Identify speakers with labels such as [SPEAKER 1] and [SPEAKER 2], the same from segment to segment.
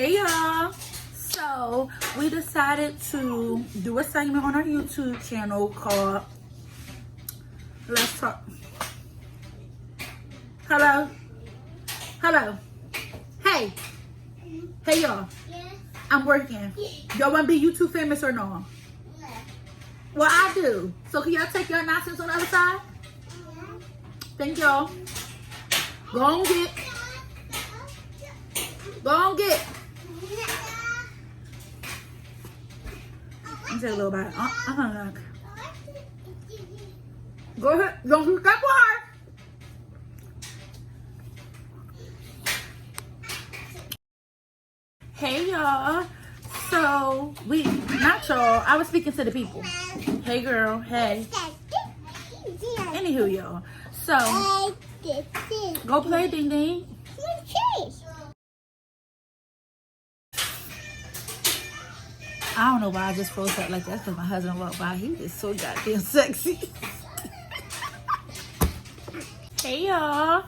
[SPEAKER 1] Hey y'all, so we decided to do a segment on our YouTube channel called Let's Talk. Hello? Hey y'all, I'm working. Y'all want to be YouTube famous or no? Well, I do. So can y'all take your nonsense on the other side? Thank y'all. Go on get. Let me take a little bite. Go ahead. Don't do that part. Hey y'all. So not y'all. I was speaking to the people. Hey girl. Hey. Anywho, y'all. So go play Ding Ding. I don't know why I just froze up like that because my husband walked by. He is so goddamn sexy. Hey y'all.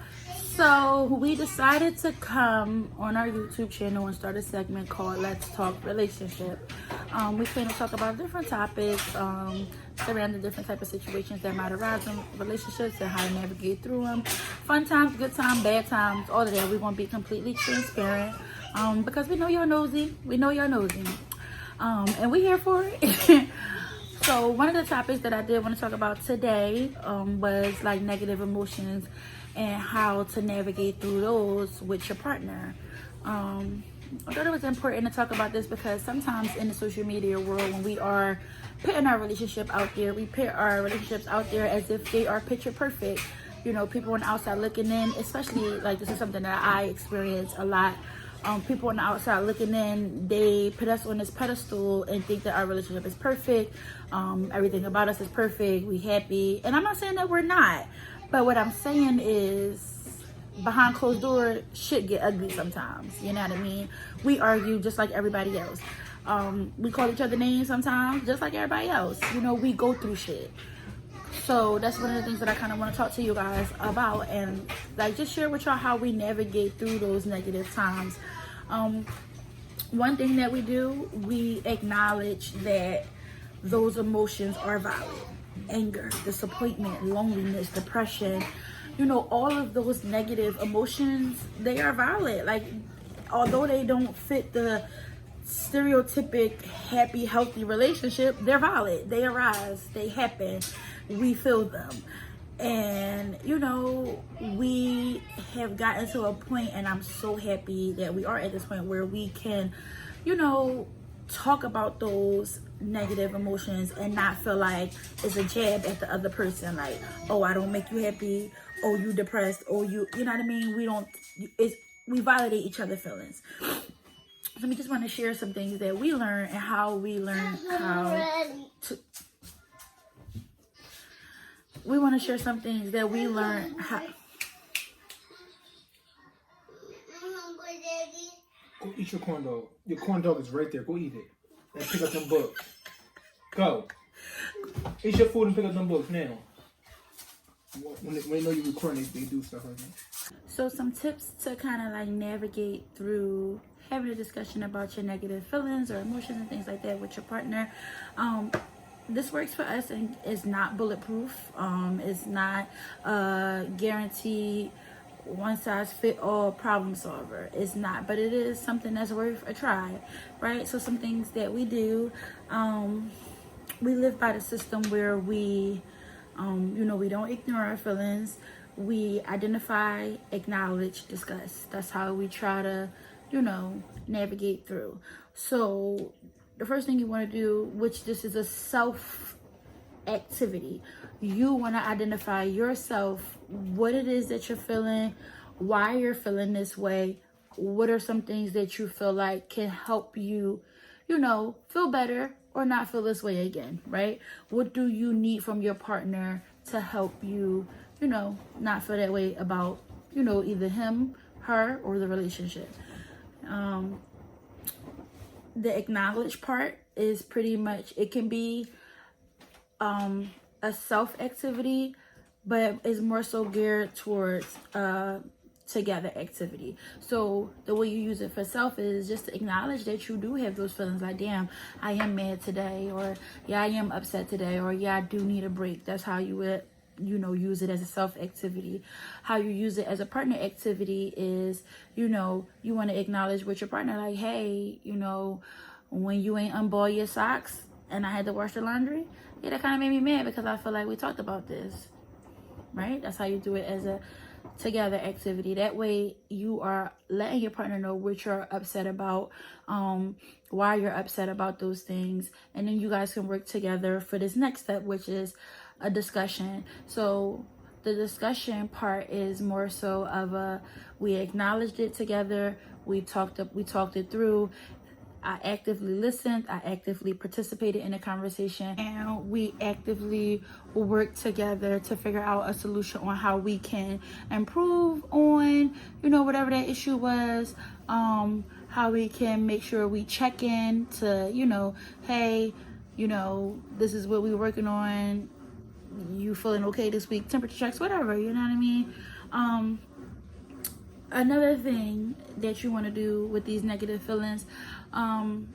[SPEAKER 1] So we decided to come on our YouTube channel and start a segment called Let's Talk Relationship. We plan to talk about different topics surrounding different type of situations that might arise in relationships and how to navigate through them. Fun times, good times, bad times, all of that. We're going to be completely transparent because we know y'all nosy. And we're here for it. So one of the topics that I did want to talk about today was like negative emotions and how to navigate through those with your partner. I thought it was important to talk about this because sometimes in the social media world, when we are putting our relationship out there, we put our relationships out there as if they are picture perfect. You know, people on the outside looking in, especially like this is something that I experience a lot. People on the outside looking in, they put us on this pedestal and think that our relationship is perfect. Everything about us is perfect. We happy. And I'm not saying that we're not. But what I'm saying is behind closed doors, shit get ugly sometimes. You know what I mean? We argue just like everybody else. We call each other names sometimes just like everybody else. You know, we go through shit. So that's one of the things that I kind of want to talk to you guys about and like just share with y'all how we navigate through those negative times. One thing that we do, we acknowledge that those emotions are valid. Anger, disappointment, loneliness, depression, you know, all of those negative emotions, they are valid. Like, although they don't fit the stereotypic happy, healthy relationship, they're valid. They arise, they happen, we feel them. And you know, we have gotten to a point, and I'm so happy that we are at this point where we can, you know, talk about those negative emotions and not feel like it's a jab at the other person, like, oh, I don't make you happy, oh, you depressed, oh, you know what I mean? We validate each other's feelings. So we just want to share some things that we learn and how we learn we want to share some things that we learn how.
[SPEAKER 2] Go eat your corn dog. Your corn dog is right there. Go eat it. And pick up them books. Go. Eat your food and pick up them books now. When they know you're recording, they do stuff like that.
[SPEAKER 1] So some tips to kind of like navigate through having a discussion about your negative feelings or emotions and things like that with your partner. This works for us and is not bulletproof. It's not guaranteed one size fit all problem solver. It's not, but it is something that's worth a try, right? So some things that we do, we live by the system where we, you know, we don't ignore our feelings. We identify, acknowledge, discuss. That's how we try to, you know, navigate through. So the first thing you want to do, which this is a self activity, you want to identify yourself, what it is that you're feeling, why you're feeling this way, what are some things that you feel like can help you, you know, feel better or not feel this way again, right? What do you need from your partner to help you, you know, not feel that way about, you know, either him, her, or the relationship? The acknowledge part is pretty much, it can be a self activity, but it's more so geared towards together activity. So the way you use it for self is just to acknowledge that you do have those feelings like, damn, I am mad today, or yeah, I am upset today, or yeah, I do need a break. That's how you would, use it as a self activity. How you use it as a partner activity is, you want to acknowledge with your partner, like, hey, when you ain't unball your socks and I had to wash the laundry, yeah, that kind of made me mad because I feel like we talked about this, right? That's how you do it as a together activity. That way you are letting your partner know what you're upset about, why you're upset about those things, and then you guys can work together for this next step, which is a discussion. So the discussion part is more so of we acknowledged it together, we talked it through, I actively listened, I actively participated in the conversation, and we actively worked together to figure out a solution on how we can improve on, whatever that issue was, how we can make sure we check in to, hey, this is what we're working on, you feeling okay this week, temperature checks, whatever, you know what I mean? Another thing that you want to do with these negative feelings,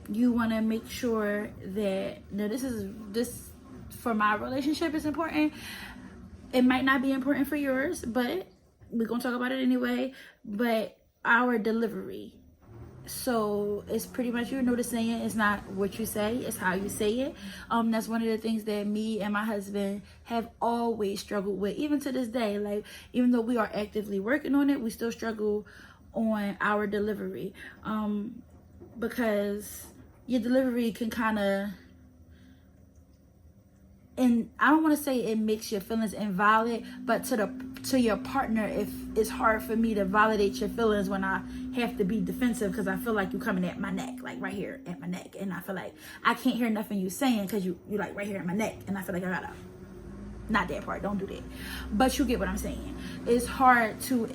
[SPEAKER 1] you want to make sure that, now this for my relationship is important. It might not be important for yours, but we're going to talk about it anyway. But our delivery. So it's pretty much, the saying, it's not what you say, it's how you say it. That's one of the things that me and my husband have always struggled with, even to this day. Like, even though we are actively working on it, we still struggle on our delivery, because your delivery can kind of, and I don't want to say it makes your feelings invalid, but to your partner, if it's hard for me to validate your feelings when I have to be defensive because I feel like you coming at my neck, like right here at my neck, and I feel like I can't hear nothing you saying because you like right here at my neck, and I feel like I gotta, not that part, don't do that, but you get what I'm saying. It's hard to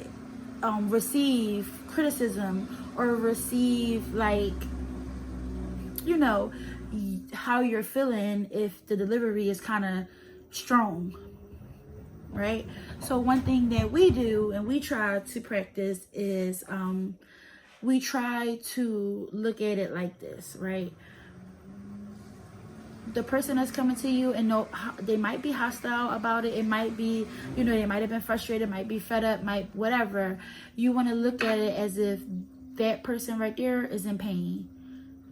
[SPEAKER 1] receive criticism or receive, like, how you're feeling if the delivery is kind of strong, right? So one thing that we do and we try to practice is we try to look at it like this, right? The person that's coming to you, and they might be hostile about it. It might be, they might have been frustrated, might be fed up, might whatever. You want to look at it as if that person right there is in pain.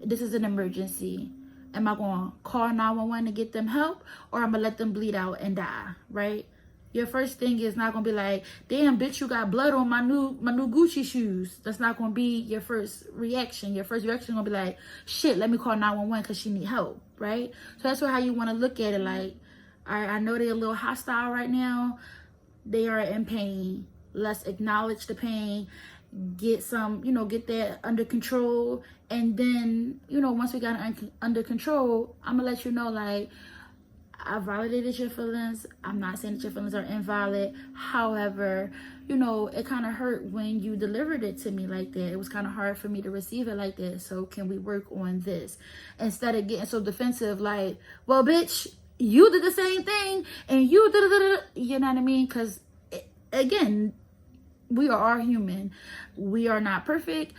[SPEAKER 1] This is an emergency. Am I going to call 911 to get them help, or I'm going to let them bleed out and die, right? Your first thing is not going to be like, damn, bitch, you got blood on my new Gucci shoes. That's not going to be your first reaction. Your first reaction is going to be like, shit, let me call 911 because she need help, right? So that's how you want to look at it. Like, all right, I know they're a little hostile right now. They are in pain. Let's acknowledge the pain. Get some, get that under control. And then, once we got it under control, I'm going to let you know, like, I validated your feelings. I'm not saying that your feelings are invalid. However, it kind of hurt when you delivered it to me like that. It was kind of hard for me to receive it like that. So can we work on this? Instead of getting so defensive, like, well, bitch, you did the same thing and you did, you know what I mean? Because, again, we are all human. We are not perfect.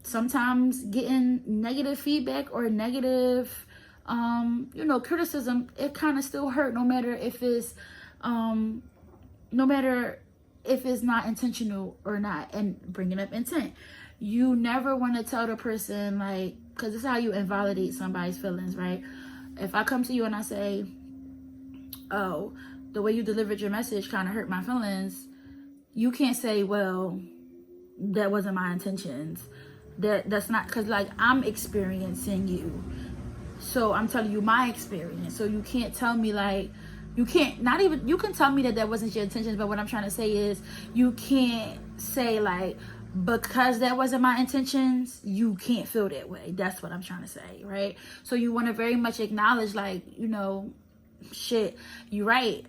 [SPEAKER 1] Sometimes getting negative feedback or negative criticism, it kind of still hurt, no matter if it's not intentional or not. And bringing up intent, you never want to tell the person, like, because this is how you invalidate somebody's feelings, right? If I come to you and I say, oh, the way you delivered your message kind of hurt my feelings, you can't say, well, that wasn't my intentions. That's not, because, like, I'm experiencing you. So I'm telling you my experience. So you can't tell me, like, you can tell me that wasn't your intentions, but what I'm trying to say is you can't say, like, because that wasn't my intentions, you can't feel that way. That's what I'm trying to say, right? So you want to very much acknowledge, like, shit, you're right.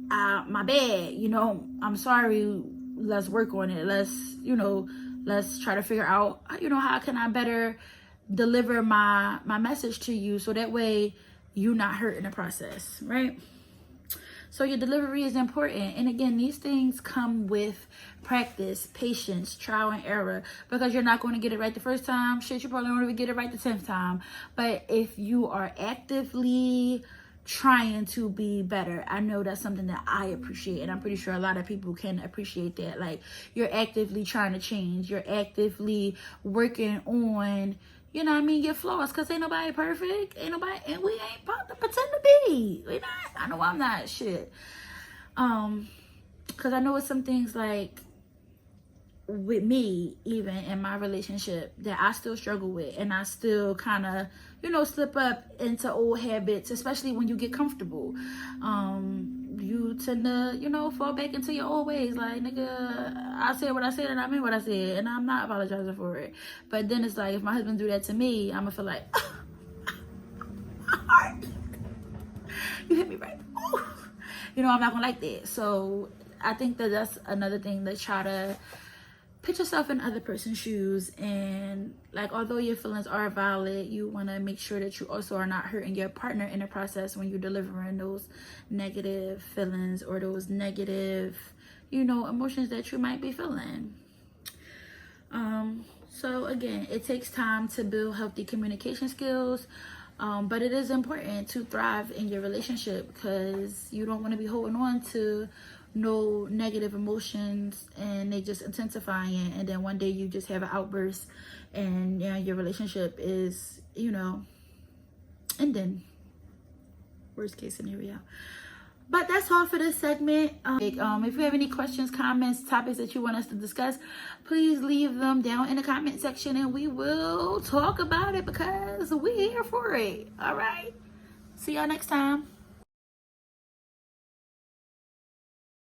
[SPEAKER 1] My bad, I'm sorry. Let's work on it. Let's try to figure out, how can I better deliver my message to you so that way you're not hurt in the process, right? So your delivery is important. And again, these things come with practice, patience, trial and error, because you're not going to get it right the first time. Shit, you probably won't even get it right the 10th time. But if you are actively trying to be better, I know that's something that I appreciate, and I'm pretty sure a lot of people can appreciate that. Like, you're actively trying to change, you're actively working on, you know what I mean, your flaws, because ain't nobody perfect, ain't nobody, and we ain't about to pretend to be. We not. I know I'm not. Shit. Because I know it's some things, like with me, even in my relationship, that I still struggle with, and I still kind of, you know, slip up into old habits, especially when you get comfortable. You tend to, you know, fall back into your old ways. Like, nigga, I said what I said and I mean what I said, and I'm not apologizing for it. But then it's like, if my husband do that to me, I'm gonna feel like, you hit me right. You know, I'm not gonna like that. So I think that that's another thing, to try to put yourself in other person's shoes. And like, although your feelings are valid, you want to make sure that you also are not hurting your partner in the process when you're delivering those negative feelings or those negative, you know, emotions that you might be feeling. So again, it takes time to build healthy communication skills, but it is important to thrive in your relationship, because you don't want to be holding on to no negative emotions and they just intensifying, and then one day you just have an outburst and, you know, your relationship is, you know, ending. Worst case scenario. But that's all for this segment. If you have any questions, comments, topics that you want us to discuss, please leave them down in the comment section and we will talk about it, because we're here for it. All right. See y'all next time.